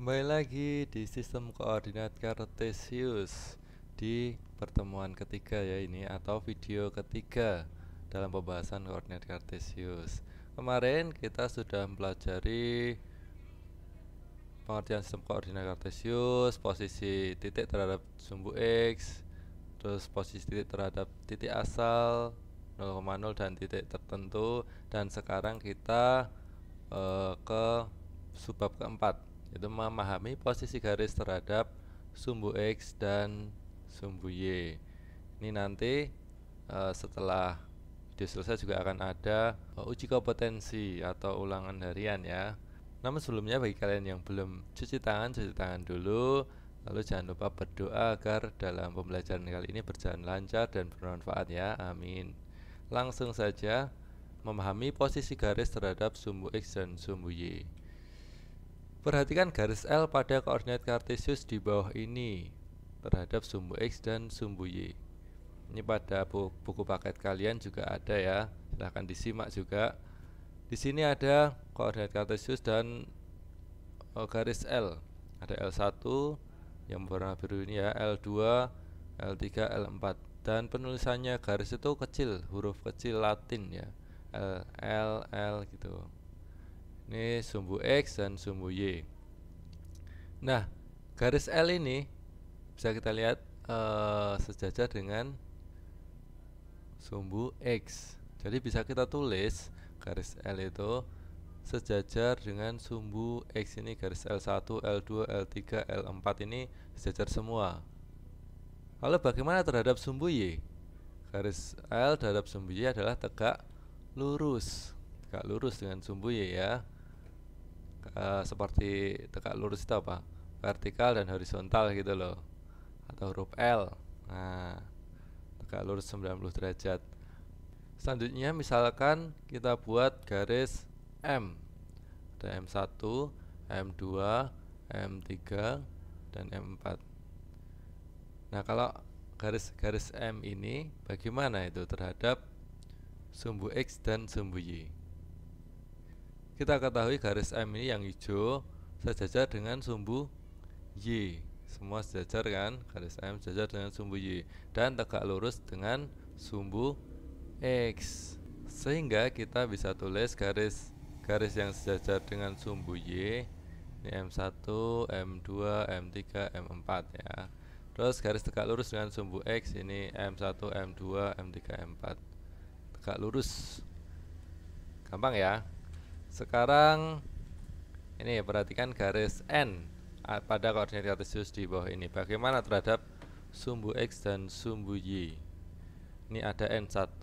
Kembali lagi di sistem koordinat kartesius di pertemuan ketiga ya ini atau video ketiga dalam pembahasan koordinat kartesius. Kemarin kita sudah mempelajari pengertian sistem koordinat kartesius, posisi titik terhadap sumbu X, terus posisi titik terhadap titik asal 0,0 dan titik tertentu, dan sekarang kita ke subbab keempat, yaitu memahami posisi garis terhadap sumbu X dan sumbu Y. Ini nanti setelah video selesai juga akan ada uji kompetensi atau ulangan harian ya. Namun sebelumnya bagi kalian yang belum cuci tangan dulu. Lalu jangan lupa berdoa agar dalam pembelajaran kali ini berjalan lancar dan bermanfaat ya. Amin. Langsung saja memahami posisi garis terhadap sumbu X dan sumbu Y. Perhatikan garis L pada koordinat kartesius di bawah ini terhadap sumbu X dan sumbu Y. Ini pada buku paket kalian juga ada ya. Silahkan disimak juga. Di sini ada koordinat kartesius dan garis L. Ada L1 yang berwarna biru ini ya, L2, L3, L4. Dan penulisannya garis itu kecil, huruf kecil Latin ya. L gitu. Ini sumbu X dan sumbu Y. Nah, garis L ini bisa kita lihat sejajar dengan sumbu X. Jadi bisa kita tulis garis L itu sejajar dengan sumbu X ini, garis L1, L2, L3, L4 ini sejajar semua. Lalu bagaimana terhadap sumbu Y? Garis L terhadap sumbu Y adalah tegak lurus. Tegak lurus dengan sumbu Y ya. Seperti tegak lurus itu apa? Vertikal dan horizontal gitu loh. Atau huruf L. Nah, tegak lurus 90 derajat. Selanjutnya misalkan kita buat garis M. Ada M1, M2, M3, dan M4. Nah, kalau garis M ini bagaimana itu terhadap sumbu X dan sumbu Y? Kita ketahui garis M ini yang hijau sejajar dengan sumbu Y. Semua sejajar kan? Garis M sejajar dengan sumbu Y dan tegak lurus dengan sumbu X. Sehingga kita bisa tulis garis yang sejajar dengan sumbu Y ini M1, M2, M3, M4 ya. Terus garis tegak lurus dengan sumbu X ini M1, M2, M3, M4. Tegak lurus. Gampang ya. Sekarang ini perhatikan garis N pada koordinat kartesius di bawah ini. Bagaimana terhadap sumbu X dan sumbu Y? Ini ada N1.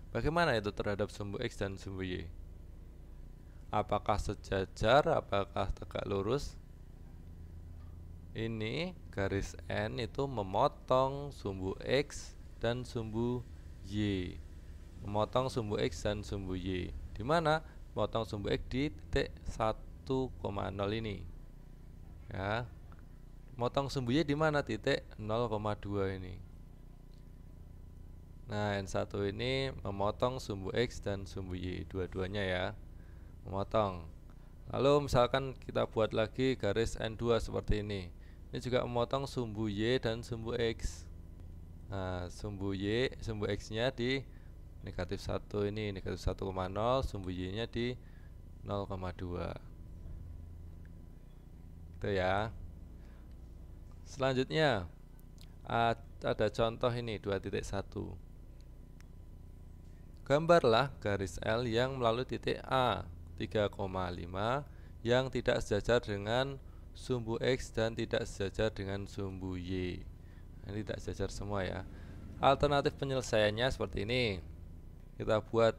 Bagaimana itu terhadap sumbu X dan sumbu Y? Apakah sejajar? Apakah tegak lurus? Ini garis N itu memotong sumbu X dan sumbu Y. Memotong sumbu X dan sumbu Y. Di mana memotong sumbu X di titik 1,0 ini. Ya. Memotong sumbu Y di mana? Titik 0,2 ini. Nah, N1 ini memotong sumbu X dan sumbu Y, dua-duanya ya. Memotong. Lalu misalkan kita buat lagi garis N2 seperti ini. Ini juga memotong sumbu Y dan sumbu X. Nah, sumbu X nya di negatif 1 ini, negatif 1,0, sumbu Y nya di 0,2. Itu ya. Selanjutnya ada contoh ini 2.1. Gambarlah garis L yang melalui titik A 3,5 yang tidak sejajar dengan sumbu X dan tidak sejajar dengan sumbu Y. Ini tidak sejajar semua ya. Alternatif penyelesaiannya seperti ini. Kita buat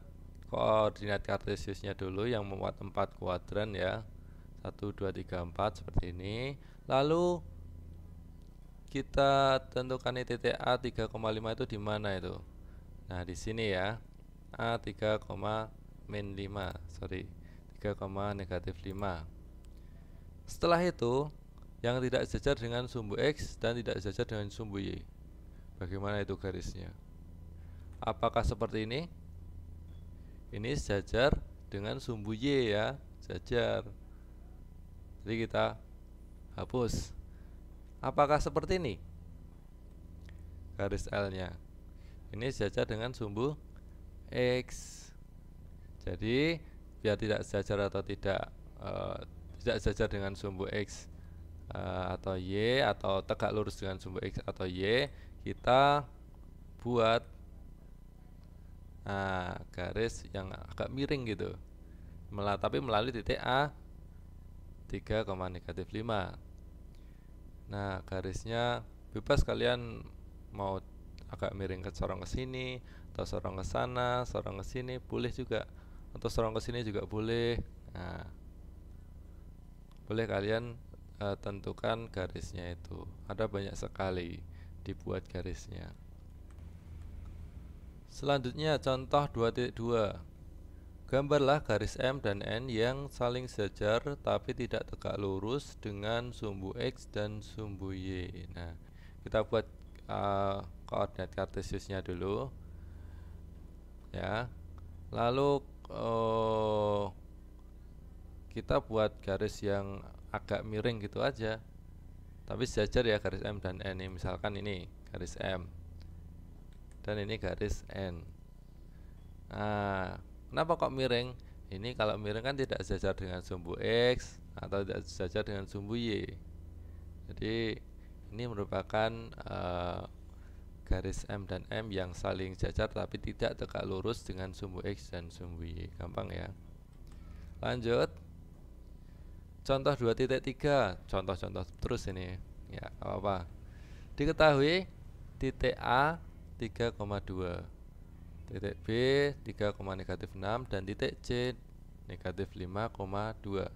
koordinat kartesiusnya dulu yang memuat 4 kuadran ya. 1, 2, 3, 4 seperti ini. Lalu kita tentukan titik A 3,5 itu di mana itu? Nah, di sini ya. A 3, min 5, sorry 3, negatif 5. Setelah itu yang tidak sejajar dengan sumbu X dan tidak sejajar dengan sumbu Y, bagaimana itu garisnya? Apakah seperti ini? Ini sejajar dengan sumbu Y ya, sejajar. Jadi kita hapus. Apakah seperti ini? Garis L-nya ini sejajar dengan sumbu X. Jadi biar tidak sejajar atau tidak sejajar dengan sumbu X atau Y, atau tegak lurus dengan sumbu X atau Y, kita buat garis yang agak miring gitu, tapi melalui titik A 3, -5. Nah, garisnya bebas kalian mau agak miring ke sorong ke sini, atau sorong ke sana, sorong ke sini boleh juga, atau sorong ke sini juga boleh. Nah, boleh kalian tentukan garisnya itu. Ada banyak sekali dibuat garisnya. Selanjutnya contoh 2.2. Gambarlah garis M dan N yang saling sejajar tapi tidak tegak lurus dengan sumbu X dan sumbu Y. Nah, kita buat koordinat kartesiusnya dulu ya. Lalu kita buat garis yang agak miring gitu aja, tapi sejajar ya garis M dan N ini. Misalkan ini garis M dan ini garis N. Nah, kenapa kok miring? Ini kalau miring kan tidak sejajar dengan sumbu X atau tidak sejajar dengan sumbu Y. Jadi ini merupakan garis M dan M yang saling sejajar tapi tidak tegak lurus dengan sumbu X dan sumbu Y. Gampang ya. Lanjut. Contoh 2.3. Contoh-contoh terus ini. Ya, apa-apa. Diketahui titik A 3,2, titik B 3, -6, dan titik C -5,2.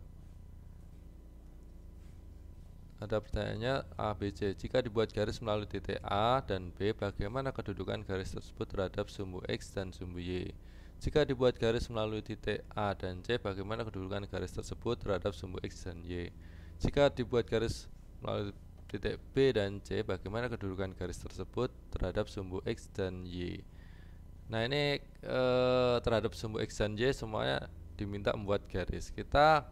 Ada pertanyaannya A, B, C. Jika dibuat garis melalui titik A dan B, bagaimana kedudukan garis tersebut terhadap sumbu X dan sumbu Y? Jika dibuat garis melalui titik A dan C, bagaimana kedudukan garis tersebut terhadap sumbu X dan Y? Jika dibuat garis melalui titik B dan C, bagaimana kedudukan garis tersebut terhadap sumbu X dan Y? Nah, ini terhadap sumbu X dan Y semuanya diminta membuat garis. Kita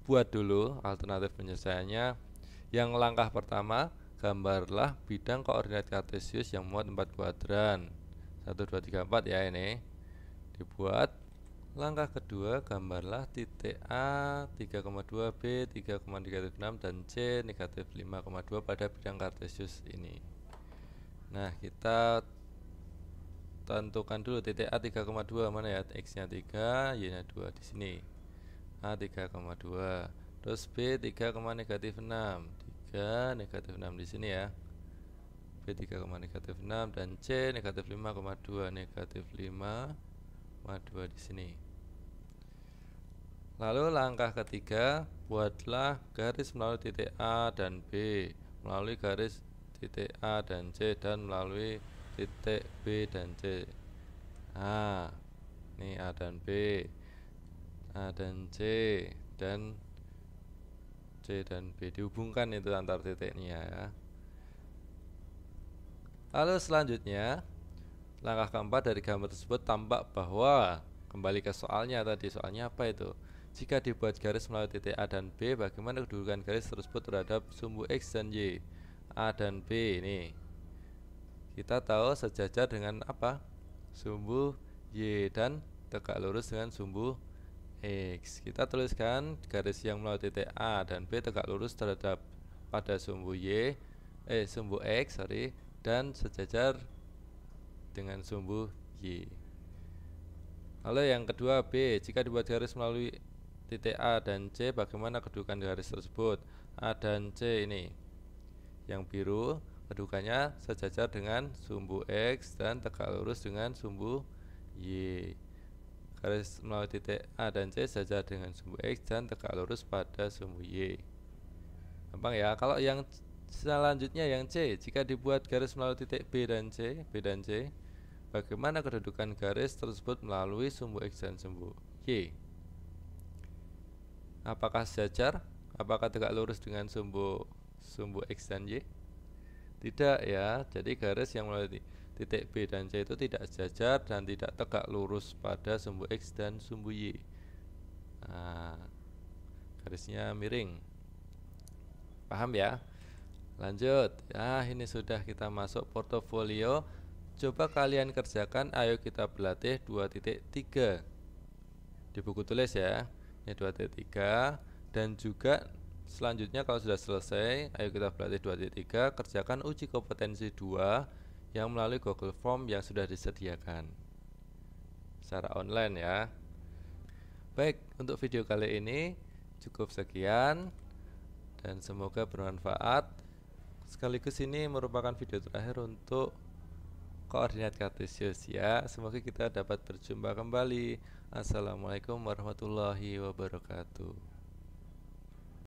buat dulu alternatif penyelesaiannya. Yang langkah pertama, gambarlah bidang koordinat kartesius yang memuat 4 kuadran. 1, 2, 3, 4 ya ini. Dibuat. Langkah kedua, gambarlah titik A 3,2, B 3,6, dan C -5,2 pada bidang kartesius ini. Nah, kita tentukan dulu titik A 3,2 mana ya? X-nya 3, Y-nya 2 di sini. A 3,2. Terus B 3,6. 3, -6 di sini ya. B 3,6 dan C -5,2, -5,2 di sini. Lalu langkah ketiga, buatlah garis melalui titik A dan B, melalui garis titik A dan C, dan melalui titik B dan C. Nah, ini A dan B, A dan C, dan C dan B dihubungkan itu antar titiknya ya. Lalu selanjutnya, langkah keempat dari gambar tersebut tampak bahwa, kembali ke soalnya tadi, soalnya apa itu? Jika dibuat garis melalui titik A dan B, bagaimana kedudukan garis tersebut terhadap sumbu X dan Y? A dan B ini kita tahu sejajar dengan apa? Sumbu Y dan tegak lurus dengan sumbu X. Kita tuliskan garis yang melalui titik A dan B tegak lurus terhadap pada sumbu sumbu X, dan sejajar dengan sumbu Y. Lalu yang kedua, B. Jika dibuat garis melalui titik A dan C, bagaimana kedudukan garis tersebut? A dan C ini yang biru, kedudukannya sejajar dengan sumbu X dan tegak lurus dengan sumbu Y. Garis melalui titik A dan C sejajar dengan sumbu X dan tegak lurus pada sumbu Y. Gampang ya. Kalau yang selanjutnya yang C, jika dibuat garis melalui titik B dan C, bagaimana kedudukan garis tersebut melalui sumbu X dan sumbu Y? Apakah sejajar? Apakah tegak lurus dengan sumbu X dan Y? Tidak ya. Jadi garis yang melalui titik B dan C itu tidak sejajar dan tidak tegak lurus pada sumbu X dan sumbu Y. Nah, garisnya miring. Paham ya? Lanjut. Nah, ini sudah kita masuk portofolio. Coba kalian kerjakan, ayo kita berlatih 2.3 di buku tulis ya. Ini 2.3 dan juga selanjutnya kalau sudah selesai, ayo kita berlatih 2.3, kerjakan uji kompetensi 2 yang melalui Google Form yang sudah disediakan secara online ya. Baik, untuk video kali ini cukup sekian dan semoga bermanfaat. Sekaligus ini merupakan video terakhir untuk koordinat kartesius ya. Semoga kita dapat berjumpa kembali. Assalamualaikum warahmatullahi wabarakatuh.